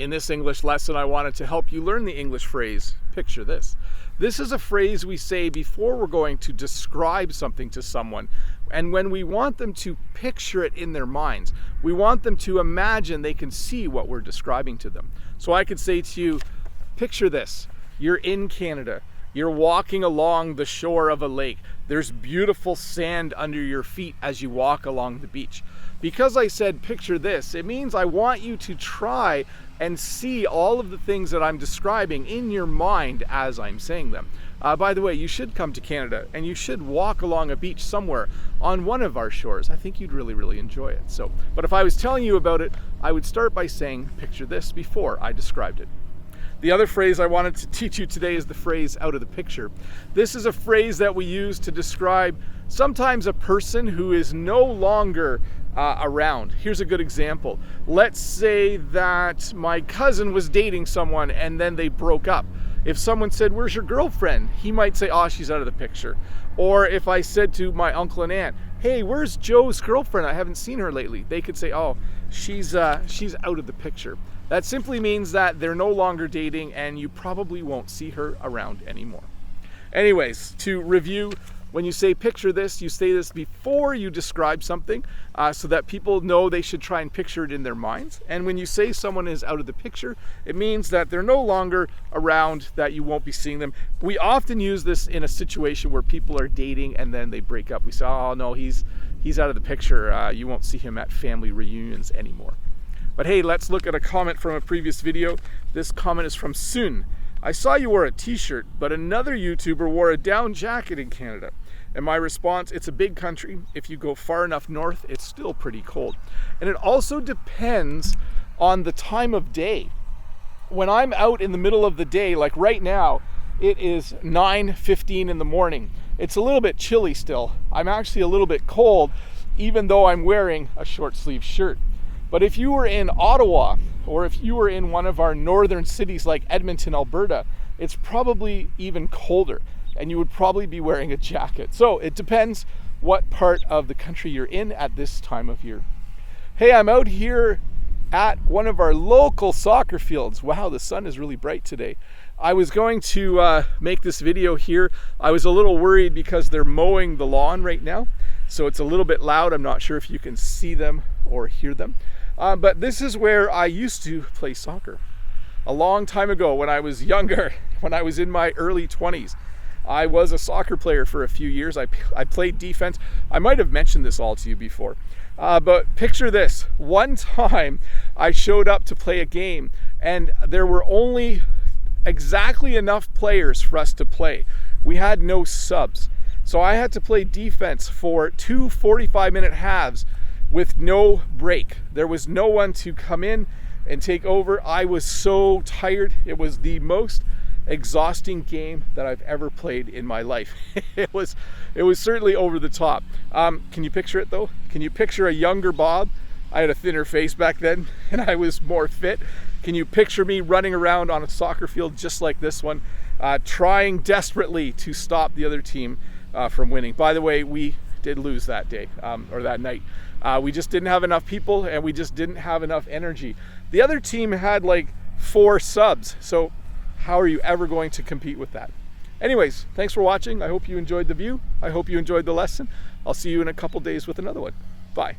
In this English lesson, I wanted to help you learn the English phrase, picture this. This is a phrase we say before we're going to describe something to someone. And when we want them to picture it in their minds, we want them to imagine they can see what we're describing to them. So I could say to you, picture this. You're in Canada. You're walking along the shore of a lake. There's beautiful sand under your feet as you walk along the beach. Because I said picture this, it means I want you to try and see all of the things that I'm describing in your mind as I'm saying them. By the way, you should come to Canada and you should walk along a beach somewhere on one of our shores. I think you'd really enjoy it. But if I was telling you about it, I would start by saying picture this before I described it. The other phrase I wanted to teach you today is the phrase out of the picture. This is a phrase that we use to describe sometimes a person who is no longer around. Here's a good example. Let's say that my cousin was dating someone and then they broke up. If someone said, "Where's your girlfriend?" he might say, "Oh, she's out of the picture." Or if I said to my uncle and aunt, "Hey, where's Joe's girlfriend? I haven't seen her lately." They could say, "Oh, she's out of the picture." That simply means that they're no longer dating and you probably won't see her around anymore. Anyways, to review, when you say picture this, you say this before you describe something so that people know they should try and picture it in their minds. And when you say someone is out of the picture, it means that they're no longer around, that you won't be seeing them. We often use this in a situation where people are dating and then they break up. We say, "Oh no, he's out of the picture. You won't see him at family reunions anymore." But hey, let's look at a comment from a previous video. This comment is from Sun. "I saw you wore a t-shirt, but another YouTuber wore a down jacket in Canada." And my response, it's a big country. If you go far enough north, it's still pretty cold. And it also depends on the time of day. When I'm out in the middle of the day, like right now, it is 9:15 in the morning. It's a little bit chilly still. I'm actually a little bit cold, even though I'm wearing a short sleeve shirt. But if you were in Ottawa, or if you were in one of our northern cities like Edmonton, Alberta, it's probably even colder, and you would probably be wearing a jacket. So it depends what part of the country you're in at this time of year. Hey, I'm out here at one of our local soccer fields. Wow, the sun is really bright today. I was going to make this video here. I was a little worried because they're mowing the lawn right now, so it's a little bit loud. I'm not sure if you can see them or hear them. But this is where I used to play soccer. A long time ago when I was younger, when I was in my early 20s, I was a soccer player for a few years. I played defense. I might have mentioned this all to you before. But picture this. One time I showed up to play a game and there were only exactly enough players for us to play. We had no subs. So I had to play defense for 2 45-minute halves with no break. There was no one to come in and take over. I was so tired. It was the most exhausting game that I've ever played in my life. It was certainly over the top. Can you picture it though? Can you picture a younger Bob? I had a thinner face back then and I was more fit. Can you picture me running around on a soccer field just like this one, trying desperately to stop the other team from winning? By the way, we did lose that day, or that night. We just didn't have enough people and we just didn't have enough energy. The other team had like 4 subs, so how are you ever going to compete with that? Anyways, thanks for watching. I hope you enjoyed the view. I hope you enjoyed the lesson. I'll see you in a couple days with another one. Bye.